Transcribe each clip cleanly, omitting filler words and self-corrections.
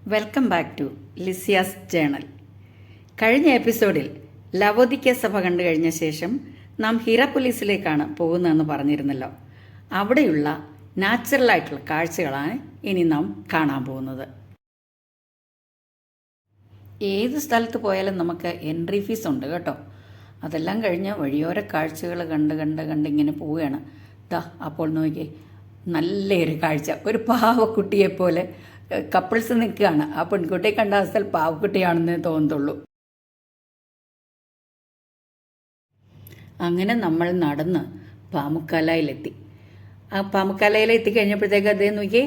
Welcome back to Lisiya's journal. കഴിഞ്ഞ എപ്പിസോഡിൽ ലവോദിക്ക സഭ കണ്ടു കഴിഞ്ഞ ശേഷം നാം ഹിറാപ്പൊലീസിലേക്കാണ് പോകുന്നതെന്ന് പറഞ്ഞിരുന്നല്ലോ. അവിടെയുള്ള നാച്ചുറലായിട്ടുള്ള കാഴ്ചകളാണ് ഇനി നാം കാണാൻ പോകുന്നത്. ഏത് സ്ഥലത്ത് പോയാലും നമുക്ക് എൻട്രി ഫീസ് ഉണ്ട് കേട്ടോ. അതെല്ലാം കഴിഞ്ഞ് വഴിയോര കാഴ്ചകൾ കണ്ട് ഇങ്ങനെ പോവുകയാണ്. അപ്പോൾ നോക്കിയേ, നല്ലൊരു കാഴ്ച. ഒരു പാവക്കുട്ടിയെപ്പോലെ കപ്പിൾസ് നിൽക്കുകയാണ്. ആ പെൺകുട്ടിയെ കണ്ട അവസ്ഥയിൽ പാവക്കുട്ടിയാണെന്ന് തോന്നത്തുള്ളൂ. അങ്ങനെ നമ്മൾ നടന്ന് പാമുക്കാലയിലെത്തി. ആ പാമുക്കാലയിൽ കഴിഞ്ഞപ്പോഴത്തേക്ക് അദ്ദേഹം നോക്കി,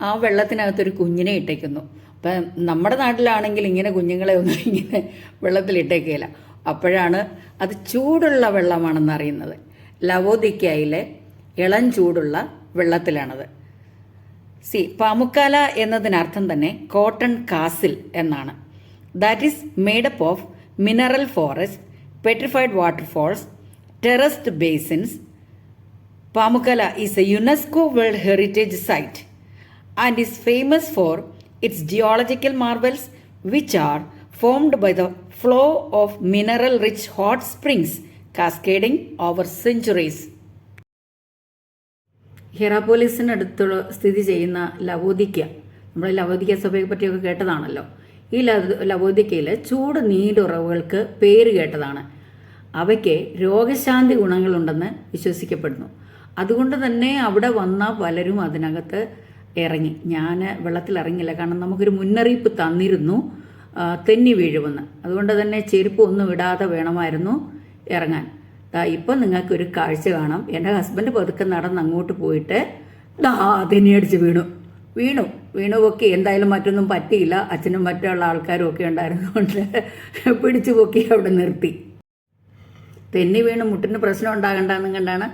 ആ വെള്ളത്തിനകത്തൊരു കുഞ്ഞിനെ ഇട്ടേക്കുന്നു. അപ്പം നമ്മുടെ നാട്ടിലാണെങ്കിൽ ഇങ്ങനെ കുഞ്ഞുങ്ങളെ ഒന്നും ഇങ്ങനെ വെള്ളത്തിലിട്ടേക്കില്ല. അപ്പോഴാണ് അത് ചൂടുള്ള വെള്ളമാണെന്ന് അറിയുന്നത്. ലവോദിക്കയിലെ ഇളം ചൂടുള്ള വെള്ളത്തിലാണത്. പാമുക്കാല എന്നതിനർത്ഥം തന്നെ കോട്ടൺ കാസിൽ എന്നാണ്. That is made up of mineral forest, petrified waterfalls, terraced basins. Pamukkale is a UNESCO World Heritage site and is famous for its geological marvels, which are formed by the flow of mineral-rich hot springs cascading over centuries. ഹിറാപ്പോലിസിനടുത്തുള്ള സ്ഥിതി ചെയ്യുന്ന ലവോദിക്ക, നമ്മൾ ലവോദിക്ക സഭയെ പറ്റിയൊക്കെ കേട്ടതാണല്ലോ. ഈ ലവോദിക്കയിൽ ചൂട് നീരുറവുകൾക്ക് പേര് കേട്ടതാണ്. അവയ്ക്ക് രോഗശാന്തി ഗുണങ്ങളുണ്ടെന്ന് വിശ്വസിക്കപ്പെടുന്നു. അതുകൊണ്ട് തന്നെ അവിടെ വന്ന പലരും അതിനകത്ത് ഇറങ്ങി. ഞാൻ വെള്ളത്തിൽ ഇറങ്ങില്ല, കാരണം നമുക്കൊരു മുന്നറിയിപ്പ് തന്നിരുന്നു തെന്നി വീഴുമെന്ന്. അതുകൊണ്ട് തന്നെ ചെരുപ്പ് ഒന്നും ഇടാതെ വേണമായിരുന്നു ഇറങ്ങാൻ. ഇപ്പം നിങ്ങൾക്കൊരു കാഴ്ച കാണാം. എൻ്റെ ഹസ്ബൻഡ് പതുക്കെ നടന്ന് അങ്ങോട്ട് പോയിട്ട് തെന്നിയടിച്ച് വീണു പൊക്കി. എന്തായാലും മറ്റൊന്നും പറ്റിയില്ല. അച്ഛനും മറ്റുള്ള ആൾക്കാരും ഒക്കെ ഉണ്ടായിരുന്നുകൊണ്ട് പിടിച്ചു പൊക്കി അവിടെ നിർത്തി. തെന്നി വീണ് മുട്ടിന് പ്രശ്നം ഉണ്ടാകണ്ടെന്നും കണ്ടാണ്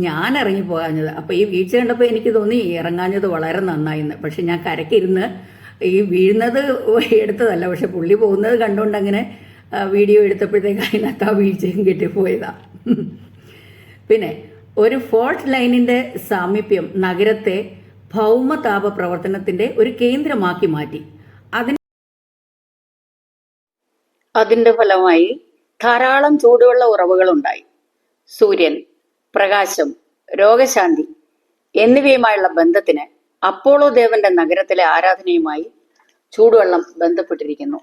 ഞാൻ ഇറങ്ങി പോകാഞ്ഞത്. അപ്പോൾ ഈ വീഴ്ച കണ്ടപ്പോൾ എനിക്ക് തോന്നി ഇറങ്ങാഞ്ഞത് വളരെ നന്നായിന്ന്. പക്ഷെ ഞാൻ കരക്കിരുന്ന് ഈ വീഴുന്നത് എടുത്തതല്ല, പക്ഷെ പുള്ളി പോകുന്നത് കണ്ടുകൊണ്ട് അങ്ങനെ വീഡിയോ എടുത്തപ്പോഴത്തേക്ക് അതിനകത്ത് ആ വീഴ്ചയും കിട്ടിപ്പോയതാ. പിന്നെ ഒരു ഫോൾട്ട് ലൈനിൻ്റെ സാമീപ്യം നഗരത്തെ ഭൗമതാപ പ്രവർത്തനത്തിൻ്റെ ഒരു കേന്ദ്രമാക്കി മാറ്റി. അതിൻ്റെ ഫലമായി ധാരാളം ചൂടുവെള്ള ഉറവുകളുണ്ടായി. സൂര്യൻ, പ്രകാശം, രോഗശാന്തി എന്നിവയുമായുള്ള ബന്ധത്തിന് അപ്പോളോ ദേവന്റെ നഗരത്തിലെ ആരാധനയുമായി ചൂടുവെള്ളം ബന്ധപ്പെട്ടിരിക്കുന്നു.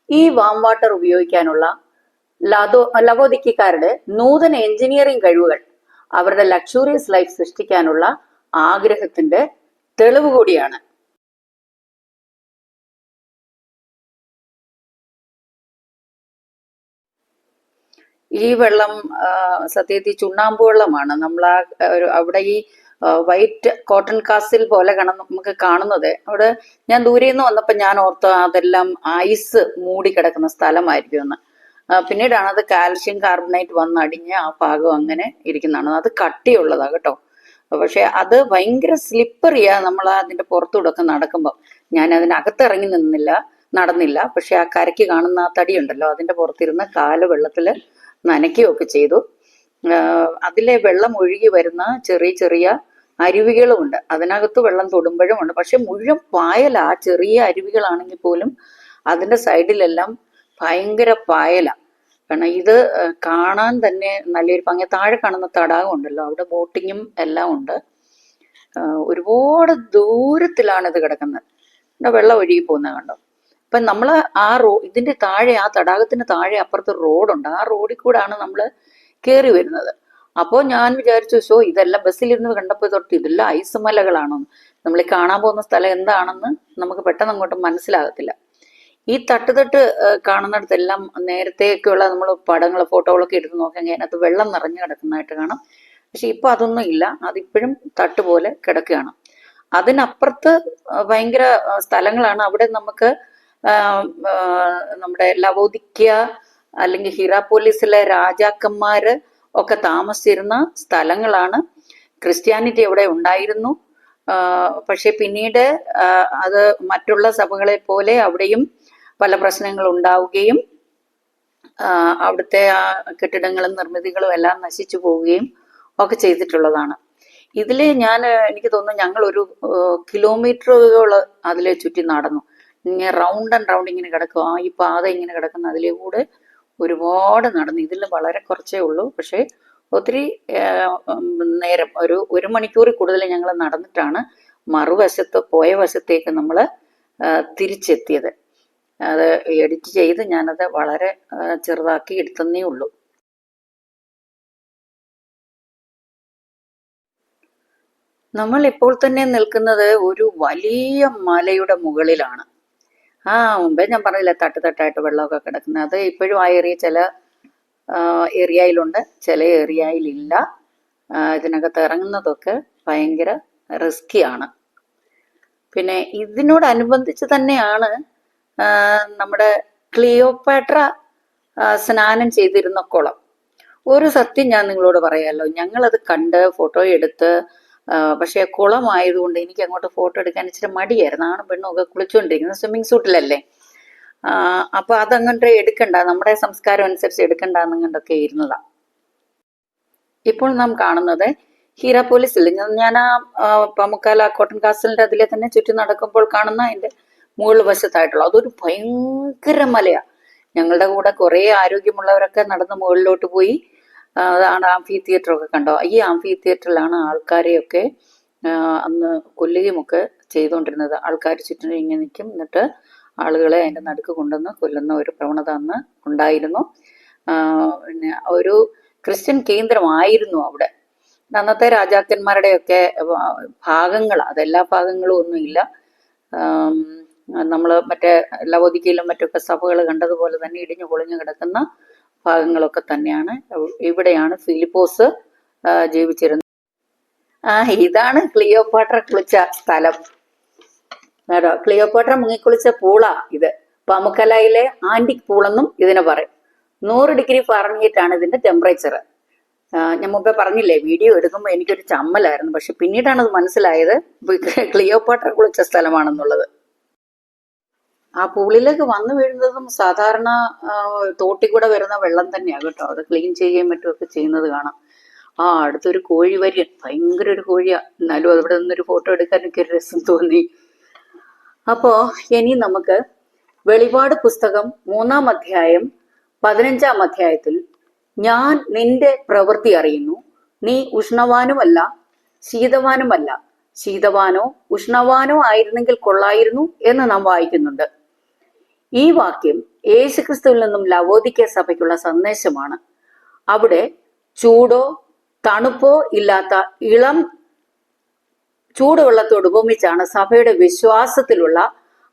ഈ വാം വാട്ടർ ഉപയോഗിക്കാനുള്ള ലവോദിക്കക്കാരുടെ നൂതന എഞ്ചിനീയറിംഗ് കഴിവുകൾ അവരുടെ ലക്ഷൂറിയസ് ലൈഫ് സൃഷ്ടിക്കാനുള്ള ആഗ്രഹത്തിന്റെ തെളിവ് കൂടിയാണ്. ഈ വെള്ളം സത്യത്തിൽ ചുണ്ണാമ്പ് വെള്ളമാണ്. നമ്മൾ അവിടെ ഈ വൈറ്റ് കോട്ടൺ കാസിൽ പോലെ നമുക്ക് കാണുന്നത്. അവിടെ ഞാൻ ദൂരെ നിന്ന് വന്നപ്പോൾ ഞാൻ ഓർത്ത് അതെല്ലാം ഐസ് മൂടി കിടക്കുന്ന സ്ഥലമായിരിക്കും എന്ന്. പിന്നീടാണ് അത് കാൽഷ്യം കാർബണേറ്റ് വന്നടിഞ്ഞ് ആ ഭാഗം അങ്ങനെ ഇരിക്കുന്നതാണ്. അത് കട്ടിയുള്ളതാണ് കേട്ടോ. പക്ഷെ അത് ഭയങ്കര സ്ലിപ്പറിയാ. നമ്മൾ അതിന്റെ പുറത്തൂടൊക്കെ നടക്കുമ്പോൾ ഞാൻ അതിനകത്ത് ഇറങ്ങി നടന്നില്ല. പക്ഷെ ആ കരയ്ക്ക് കാണുന്ന ആ തടിയുണ്ടല്ലോ, അതിന്റെ പുറത്തിരുന്ന് കാല് വെള്ളത്തിൽ നനയ്ക്കുകയൊക്കെ ചെയ്തു. അതിലെ വെള്ളം ഒഴുകി വരുന്ന ചെറിയ ചെറിയ അരുവികളുമുണ്ട്. അതിനകത്ത് വെള്ളം തൊടുമ്പോഴും ഉണ്ട്. പക്ഷെ മുഴുവൻ പായല. ആ ചെറിയ അരുവികളാണെങ്കിൽ പോലും അതിന്റെ സൈഡിലെല്ലാം ഭയങ്കര പായല. കാരണം ഇത് കാണാൻ തന്നെ നല്ലൊരു ഭംഗി. താഴെ കാണുന്ന തടാകം ഉണ്ടല്ലോ, അവിടെ ബോട്ടിങ്ങും എല്ലാം ഉണ്ട്. ഒരുപാട് ദൂരത്തിലാണ് ഇത് കിടക്കുന്നത്. ഇവിടെ വെള്ളം ഒഴുകി പോകുന്നത് കണ്ടോ. അപ്പം നമ്മൾ ആ ഇതിന്റെ താഴെ, ആ തടാകത്തിന് താഴെ അപ്പുറത്ത് റോഡുണ്ട്. ആ റോഡിൽ കൂടാണ് നമ്മൾ കയറി വരുന്നത്. അപ്പോൾ ഞാൻ വിചാരിച്ചു, ഇതെല്ലാം ബസ്സിലിരുന്ന് കണ്ടപ്പോൾ തൊട്ട് ഇതെല്ലാം ഐസ് മലകളാണോ. നമ്മൾ കാണാൻ പോകുന്ന സ്ഥലം എന്താണെന്ന് നമുക്ക് പെട്ടെന്ന് അങ്ങോട്ട് മനസ്സിലാകത്തില്ല. ഈ തട്ട് കാണുന്നിടത്തെല്ലാം നേരത്തെയൊക്കെയുള്ള നമ്മൾ പടങ്ങൾ, ഫോട്ടോകളൊക്കെ എടുത്ത് നോക്കിയെങ്കിൽ അതിനകത്ത് വെള്ളം നിറഞ്ഞു കിടക്കുന്നതായിട്ട് കാണാം. പക്ഷെ ഇപ്പൊ അതൊന്നും ഇല്ല. അതിപ്പോഴും തട്ട് പോലെ കിടക്കുകയാണ്. അതിനപ്പുറത്ത് ഭയങ്കര സ്ഥലങ്ങളാണ്. അവിടെ നമുക്ക് നമ്മുടെ ലവോദിക്ക അല്ലെങ്കിൽ ഹിറാപ്പോലിസിലെ രാജാക്കന്മാര് ഒക്കെ താമസിച്ചിരുന്ന സ്ഥലങ്ങളാണ്. ക്രിസ്ത്യാനിറ്റി അവിടെ ഉണ്ടായിരുന്നു. പക്ഷെ പിന്നീട് അത് മറ്റുള്ള സഭകളെ പോലെ അവിടെയും പല പ്രശ്നങ്ങൾ ഉണ്ടാവുകയും അവിടുത്തെ ആ കെട്ടിടങ്ങളും നിർമ്മിതികളും എല്ലാം നശിച്ചു പോവുകയും ഒക്കെ ചെയ്തിട്ടുള്ളതാണ്. ഇതില് എനിക്ക് തോന്നുന്നു ഞങ്ങൾ ഒരു കിലോമീറ്ററുകൾ അതിലെ ചുറ്റി നടന്നു. ഇങ്ങനെ റൗണ്ട് ആൻഡ് റൗണ്ട് ഇങ്ങനെ കിടക്കും. ഈ പാത ഇങ്ങനെ കിടക്കുന്ന അതിലെ കൂടെ ഒരുപാട് നടന്നു. ഇതിൽ വളരെ കുറച്ചേ ഉള്ളൂ, പക്ഷേ ഒത്തിരി നേരം, ഒരു മണിക്കൂറിൽ കൂടുതൽ ഞങ്ങൾ നടന്നിട്ടാണ് മറുവശത്ത് പോയ വശത്തേക്ക് നമ്മൾ തിരിച്ചെത്തിയത്. അത് എഡിറ്റ് ചെയ്ത് ഞാനത് വളരെ ചെറുതാക്കി എടുത്തന്നേ ഉള്ളൂ. നമ്മൾ ഇപ്പോൾ തന്നെ നിൽക്കുന്നത് ഒരു വലിയ മലയുടെ മുകളിലാണ്. മുമ്പേ ഞാൻ പറഞ്ഞില്ല, തട്ടായിട്ട് വെള്ളമൊക്കെ കിടക്കുന്നത്. അത് ഇപ്പോഴും ആ ഏരിയ ചില ഏരിയയിലുണ്ട്, ചില ഏരിയയിലില്ല. ഇതിനകത്ത് ഇറങ്ങുന്നതൊക്കെ ഭയങ്കര റിസ്കിയാണ്. പിന്നെ ഇതിനോടനുബന്ധിച്ച് തന്നെയാണ് നമ്മുടെ ക്ലിയോപാട്ര സ്നാനം ചെയ്തിരുന്ന കുളം. ഒരു സത്യം ഞാൻ നിങ്ങളോട് പറയാമല്ലോ, ഞങ്ങളത് കണ്ട് ഫോട്ടോ എടുത്ത്, പക്ഷെ കുളമായതുകൊണ്ട് എനിക്ക് അങ്ങോട്ട് ഫോട്ടോ എടുക്കാൻ ഇച്ചിരി മടിയായിരുന്നു. ആണും പെണ്ണും ഒക്കെ കുളിച്ചുകൊണ്ടിരിക്കുന്നത് സ്വിമ്മിങ് സൂട്ടിലല്ലേ. അപ്പൊ അതങ്ങോട്ട് എടുക്കണ്ട, നമ്മുടെ സംസ്കാരം അനുസരിച്ച് എടുക്കണ്ടെന്നങ്ങോട്ടൊക്കെ ഇരുന്നതാ. ഇപ്പോൾ നാം കാണുന്നത് ഹീരാപോലിസിൽ, ഞാൻ പമുക്കാല കോട്ടൺ കാസലിന്റെ അതിലെ തന്നെ ചുറ്റി നടക്കുമ്പോൾ കാണുന്ന അതിന്റെ മുകൾ വശത്തായിട്ടുള്ള അതൊരു ഭയങ്കര മലയാ. ഞങ്ങളുടെ കൂടെ കുറെ ആരോഗ്യമുള്ളവരൊക്കെ നടന്ന് മുകളിലോട്ട് പോയി. അതാണ് ആംഫി തിയേറ്റർ ഒക്കെ കണ്ടോ. ഈ ആംഫി തിയേറ്ററിലാണ് ആൾക്കാരെയൊക്കെ അന്ന് കൊല്ലുകയുമൊക്കെ ചെയ്തുകൊണ്ടിരുന്നത്. ആൾക്കാർ ചുറ്റിനും ഇങ്ങനെ നിൽക്കും, എന്നിട്ട് ആളുകളെ അതിന്റെ നടുക്ക് കൊണ്ടുവന്ന് കൊല്ലുന്ന ഒരു പ്രവണത അന്ന് ഉണ്ടായിരുന്നു. പിന്നെ ഒരു ക്രിസ്ത്യൻ കേന്ദ്രമായിരുന്നു അവിടെ. അന്നത്തെ രാജാക്കന്മാരുടെയൊക്കെ ഭാഗങ്ങൾ, അതെല്ലാ ഭാഗങ്ങളും ഒന്നുമില്ല. നമ്മൾ മറ്റേ ലവോദിക്കയിലും മറ്റൊക്കെ സഭകൾ കണ്ടതുപോലെ തന്നെ ഇടിഞ്ഞു പൊളിഞ്ഞു കിടക്കുന്ന ഭാഗങ്ങളൊക്കെ തന്നെയാണ്. ഇവിടെയാണ് ഫിലിപ്പോസ് ജീവിച്ചിരുന്നത്. ഇതാണ് ക്ലിയോപാട്ര കുളിച്ച സ്ഥലം കേട്ടോ. ക്ലിയോപാട്ര മുങ്ങിക്കുളിച്ച പൂളാ ഇത്. പമുക്കലയിലെ ആന്റിക് പൂളെന്നും ഇതിനെ പറയും. 100 ഡിഗ്രി ഫാരൻഹീറ്റ് ആണ് ഇതിന്റെ ടെമ്പറേച്ചർ. ഞാൻ മുമ്പേ പറഞ്ഞില്ലേ, വീഡിയോ എടുക്കുമ്പോൾ എനിക്കൊരു ചമ്മലായിരുന്നു, പക്ഷെ പിന്നീടാണ് അത് മനസ്സിലായത് ക്ലിയോപാട്ര കുളിച്ച സ്ഥലമാണെന്നുള്ളത്. ആ പൂളിലേക്ക് വന്നു വീഴുന്നതും സാധാരണ തോട്ടിൽ കൂടെ വരുന്ന വെള്ളം തന്നെയാണ് കേട്ടോ. അത് ക്ലീൻ ചെയ്യുകയും മറ്റുമൊക്കെ ചെയ്യുന്നത് കാണാം. അടുത്തൊരു കോഴി വര്യൻ, ഭയങ്കര ഒരു കോഴിയാ. എന്നാലും അവിടെ നിന്നൊരു ഫോട്ടോ എടുക്കാനൊക്കെ ഒരു രസം തോന്നി. അപ്പോ ഇനി നമുക്ക് വെളിപാട് പുസ്തകം 3-ാം അധ്യായം 15-ാം അധ്യായത്തിൽ, ഞാൻ നിന്റെ പ്രവൃത്തി അറിയുന്നു, നീ ഉഷ്ണവാനുമല്ല ശീതവാനുമല്ല, ശീതവാനോ ഉഷ്ണവാനോ ആയിരുന്നെങ്കിൽ കൊള്ളായിരുന്നു എന്ന് നാം വായിക്കുന്നുണ്ട്. ഈ വാക്യം യേശുക്രിസ്തുവിൽ നിന്നും ലവോദിക്ക സഭയ്ക്കുള്ള സന്ദേശമാണ്. അവിടെ ചൂടോ തണുപ്പോ ഇല്ലാത്ത ഇളം ചൂടുവെള്ളത്തോട് ഉപമിച്ചാണ് സഭയുടെ വിശ്വാസത്തിലുള്ള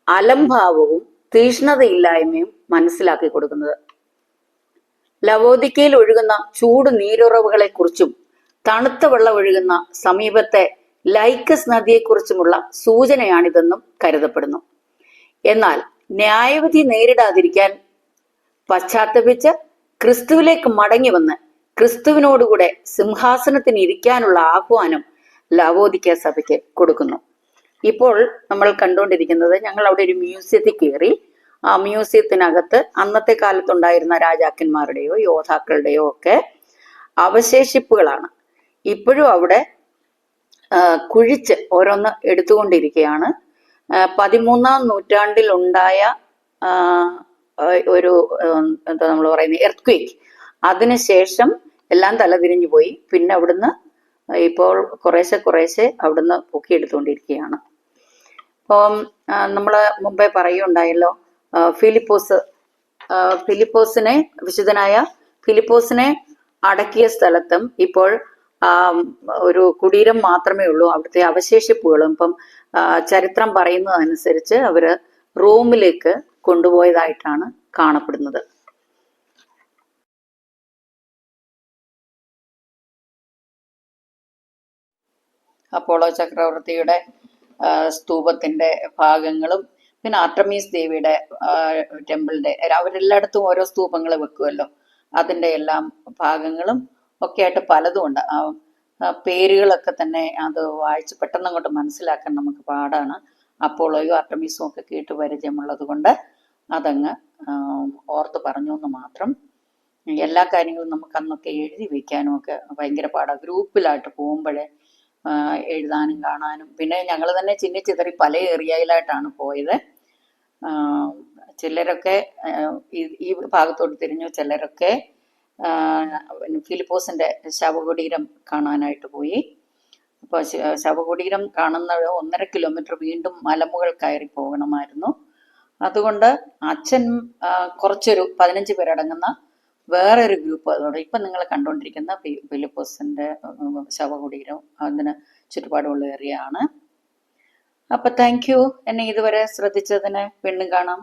അലംഭാവവും തീഷ്ണതയില്ലായ്മയും മനസ്സിലാക്കി കൊടുക്കുന്നത്. ലവോദിക്കയിൽ ഒഴുകുന്ന ചൂട് നീരുറവുകളെ കുറിച്ചും തണുത്ത വെള്ളം ഒഴുകുന്ന സമീപത്തെ ലൈക്കസ് നദിയെക്കുറിച്ചുമുള്ള സൂചനയാണിതെന്നും കരുതപ്പെടുന്നു. എന്നാൽ ന്യായവിധി നേരിടാതിരിക്കാൻ പശ്ചാത്തപിച്ച് ക്രിസ്തുവിലേക്ക് മടങ്ങി വന്ന് ക്രിസ്തുവിനോടുകൂടെ സിംഹാസനത്തിന് ഇരിക്കാനുള്ള ആഹ്വാനം ലവോദിക്ക സഭയ്ക്ക് കൊടുക്കുന്നു. ഇപ്പോൾ നമ്മൾ കണ്ടുകൊണ്ടിരിക്കുന്നത്, ഞങ്ങൾ അവിടെ ഒരു മ്യൂസിയത്തിൽ കയറി. ആ മ്യൂസിയത്തിനകത്ത് അന്നത്തെ കാലത്തുണ്ടായിരുന്ന രാജാക്കന്മാരുടെയോ യോദ്ധാക്കളുടെയോ ഒക്കെ അവശേഷിപ്പുകളാണ്. ഇപ്പോഴും അവിടെ കുഴിച്ച് ഓരോന്ന് എടുത്തുകൊണ്ടിരിക്കുകയാണ്. 13-ാം നൂറ്റാണ്ടിൽ ഉണ്ടായ ഒരു എന്താ നമ്മൾ പറയുന്നത്, എർത്ത്ക്വേക്ക്, അതിനുശേഷം എല്ലാം തലതിരിഞ്ഞു പോയി. പിന്നെ അവിടുന്ന് ഇപ്പോൾ കുറേശ്ശെ അവിടുന്ന് പൊക്കിയെടുത്തുകൊണ്ടിരിക്കുകയാണ്. അപ്പം നമ്മൾ മുമ്പേ പറയുണ്ടായല്ലോ, ഫിലിപ്പോസിനെ, വിശുദ്ധനായ ഫിലിപ്പോസിനെ അടക്കിയ സ്ഥലത്തും ഇപ്പോൾ ഒരു കുടീരം മാത്രമേ ഉള്ളൂ. അവിടുത്തെ അവശേഷിപ്പുകളും ഇപ്പം ചരിത്രം പറയുന്നതനുസരിച്ച് അവര് റോമിലേക്ക് കൊണ്ടുപോയതായിട്ടാണ് കാണപ്പെടുന്നത്. അപ്പോളോ ചക്രവർത്തിയുടെ സ്തൂപത്തിന്റെ ഭാഗങ്ങളും പിന്നെ ആർട്ടമീസ് ദേവിയുടെ ടെമ്പിളിന്റെ, അവരെല്ലായിടത്തും ഓരോ സ്തൂപങ്ങൾ വെക്കുമല്ലോ, അതിന്റെ എല്ലാം ഭാഗങ്ങളും ഒക്കെ ആയിട്ട് പലതും ഉണ്ട്. പേരുകളൊക്കെ തന്നെ അത് വായിച്ച് പെട്ടെന്ന് അങ്ങോട്ട് മനസ്സിലാക്കാൻ നമുക്ക് പാടാണ്. അപ്പോളോയും ആർട്ടമീസും ഒക്കെ കേട്ട് പരിചയമുള്ളത് കൊണ്ട് അതങ്ങ് ഓർത്ത് പറഞ്ഞു എന്ന് മാത്രം. എല്ലാ കാര്യങ്ങളും നമുക്ക് അന്നൊക്കെ എഴുതി വെക്കാനും ഒക്കെ ഭയങ്കര പാടാണ്. ഗ്രൂപ്പിലായിട്ട് പോകുമ്പോഴേ എഴുതാനും കാണാനും. പിന്നെ ഞങ്ങൾ തന്നെ ചിന്നിച്ചിതറി പല ഏരിയയിലായിട്ടാണ് പോയത്. ചിലരൊക്കെ ഈ ഭാഗത്തോട്ട് തിരിഞ്ഞു, ചിലരൊക്കെ ഫിലിപ്പോസിന്റെ ശവകുടീരം കാണാനായിട്ട് പോയി. അപ്പോൾ ശവകുടീരം കാണുന്നത് 1.5 കിലോമീറ്റർ വീണ്ടും മലമുകൾ കയറി പോകണമായിരുന്നു. അതുകൊണ്ട് അച്ഛൻ കുറച്ചൊരു 15 പേരടങ്ങുന്ന വേറൊരു ഗ്രൂപ്പ് അതോടെ ഇപ്പം നിങ്ങൾ കണ്ടുകൊണ്ടിരിക്കുന്ന ഫിലിപ്പോസിന്റെ ശവകുടീരം അതിന് ചുറ്റുപാടുമുള്ള ഏരിയ ആണ്. അപ്പൊ താങ്ക് യു എന്നെ ഇതുവരെ ശ്രദ്ധിച്ചതിന്. വീണ്ടും കാണാം.